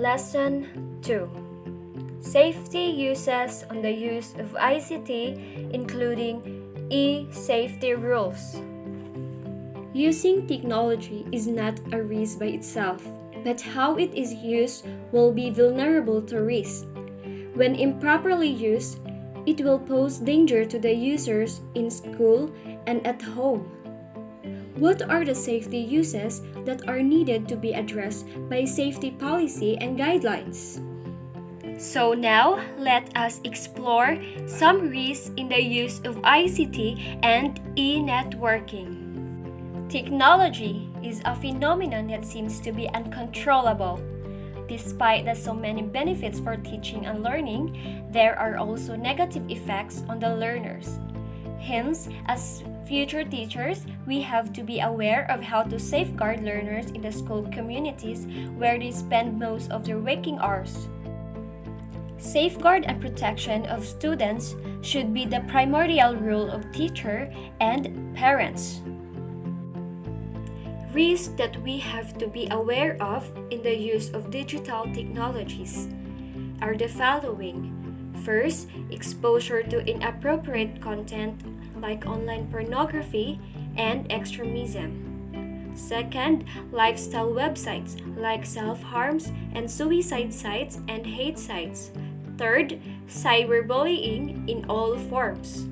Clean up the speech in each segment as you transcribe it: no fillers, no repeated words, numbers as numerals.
Lesson 2: Safety uses on the use of ICT, including e-safety rules. Using technology is not a risk by itself, but how it is used will be vulnerable to risk. When improperly used, it will pose danger to the users in school and at home. What are the safety uses that are needed to be addressed by safety policy and guidelines? So now, let us explore some risks in the use of ICT and e-networking. Technology is a phenomenon that seems to be uncontrollable. Despite the so many benefits for teaching and learning, there are also negative effects on the learners. Hence, as future teachers, we have to be aware of how to safeguard learners in the school communities where they spend most of their waking hours. Safeguard and protection of students should be the primordial role of teacher and parents. Risks that we have to be aware of in the use of digital technologies are the following. First, exposure to inappropriate content like online pornography and extremism. Second, lifestyle websites like self-harms and suicide sites and hate sites. Third, cyberbullying in all forms.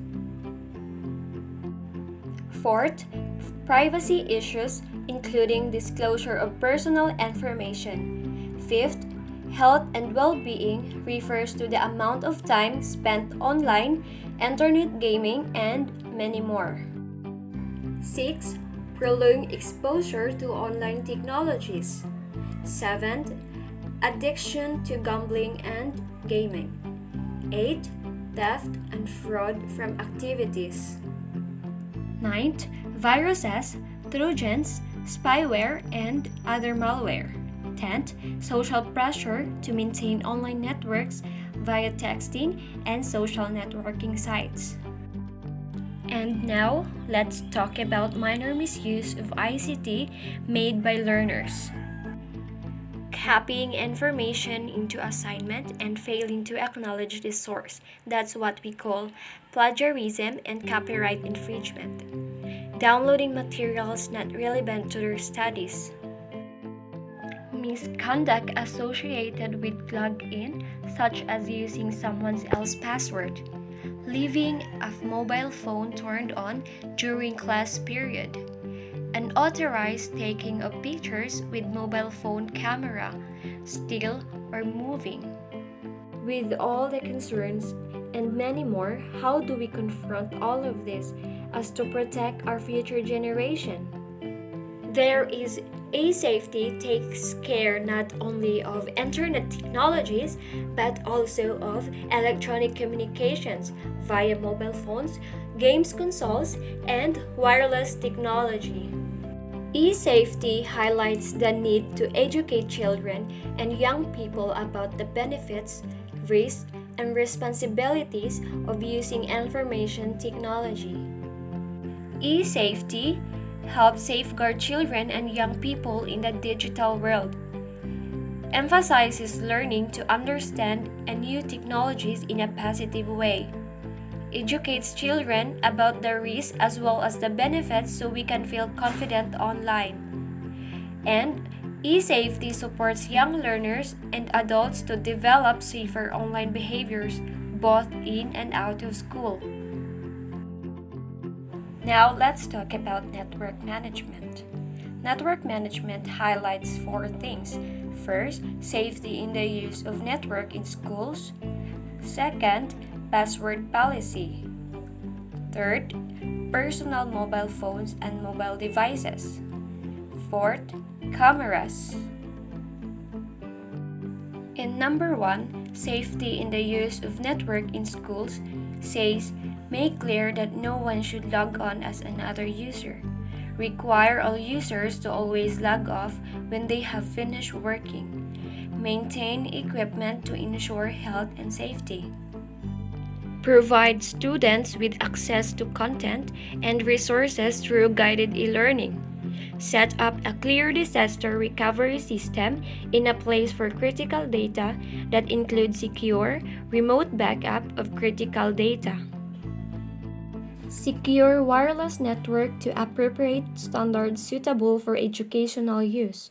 Fourth, privacy issues including disclosure of personal information. Fifth, health and well-being refers to the amount of time spent online, internet gaming, and many more. 6. Prolonged exposure to online technologies. 7. Addiction to gambling and gaming. 8. Theft and fraud from activities. 9th, viruses, trojans, spyware, and other malware. 10th, social pressure to maintain online networks via texting and social networking sites. And now, let's talk about minor misuse of ICT made by learners. Copying information into assignment and failing to acknowledge the source. That's what we call plagiarism and copyright infringement. Downloading materials not relevant to their studies. Misconduct associated with login, such as using someone else's password. Leaving a mobile phone turned on during class period. Unauthorized taking of pictures with mobile phone camera, still or moving. With all the concerns and many more, how do we confront all of this as to protect our future generation? There is e-safety takes care not only of internet technologies but also of electronic communications via mobile phones, games consoles, and wireless technology. E-safety highlights the need to educate children and young people about the benefits, risks, and responsibilities of using information technology. E-safety helps safeguard children and young people in the digital world. Emphasizes learning to understand and new technologies in a positive way. Educates children about the risks as well as the benefits so we can feel confident online. And e-safety supports young learners and adults to develop safer online behaviors both in and out of school. Now let's talk about network management. Network management highlights 4 things. First, safety in the use of network in schools. Second, password policy. Third, personal mobile phones and mobile devices. Fourth, cameras. In number 1, safety in the use of network in schools says, make clear that no one should log on as another user. Require all users to always log off when they have finished working. Maintain equipment to ensure health and safety. Provide students with access to content and resources through guided e-learning. Set up a clear disaster recovery system in a place for critical data that includes secure, remote backup of critical data. Secure wireless network to appropriate standards suitable for educational use.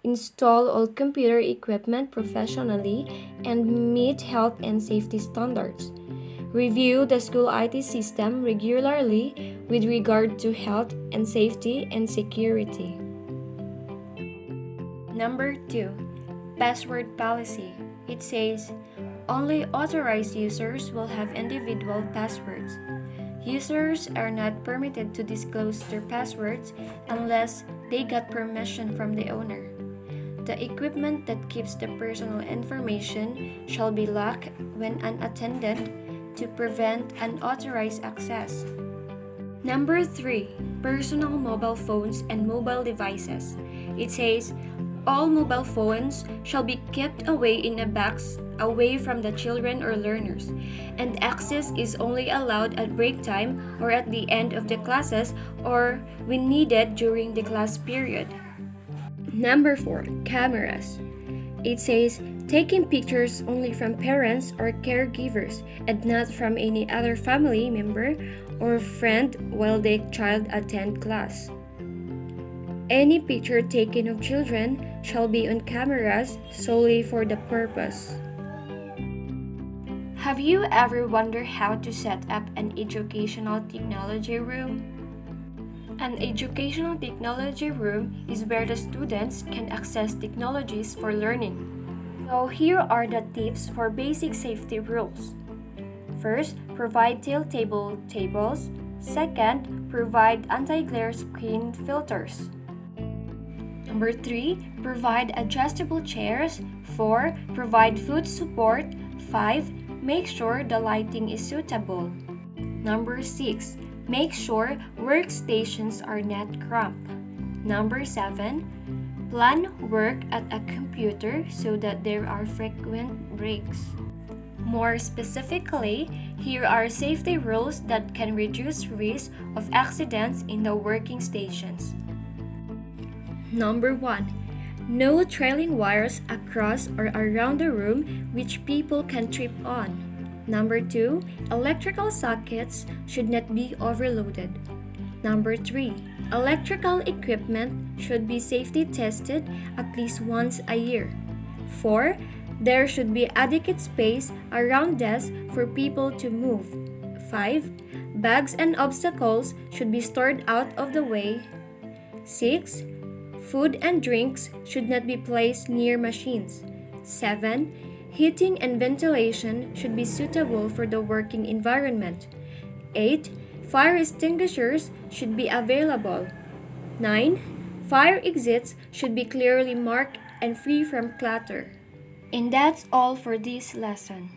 Install all computer equipment professionally and meet health and safety standards. Review the school IT system regularly with regard to health and safety and security. Number 2. Password policy. It says, only authorized users will have individual passwords. Users are not permitted to disclose their passwords unless they got permission from the owner. The equipment that keeps the personal information shall be locked when unattended to prevent unauthorized access. Number 3. Personal mobile phones and mobile devices. It says, all mobile phones shall be kept away in a box away from the children or learners, and access is only allowed at break time or at the end of the classes or when needed during the class period. Number 4. Cameras. It says, taking pictures only from parents or caregivers and not from any other family member or friend while the child attend class. Any picture taken of children shall be on cameras solely for the purpose. Have you ever wondered how to set up an educational technology room? An educational technology room is where the students can access technologies for learning. So here are the tips for basic safety rules. First, provide tilt-table tables. Second, provide anti-glare screen filters. Number 3, provide adjustable chairs. 4, provide foot support. 5, make sure the lighting is suitable. Number 6, make sure workstations are not cramped. Number 7, plan work at a computer so that there are frequent breaks. More specifically, here are safety rules that can reduce risk of accidents in the working stations. Number 1. No trailing wires across or around the room which people can trip on. Number 2. Electrical sockets should not be overloaded. Number 3. Electrical equipment should be safety tested at least once a year. 4. There should be adequate space around desks for people to move. 5. Bags and obstacles should be stored out of the way. 6. Food and drinks should not be placed near machines. 7. Heating and ventilation should be suitable for the working environment. 8. Fire extinguishers should be available. 9. Fire exits should be clearly marked and free from clutter. And that's all for this lesson.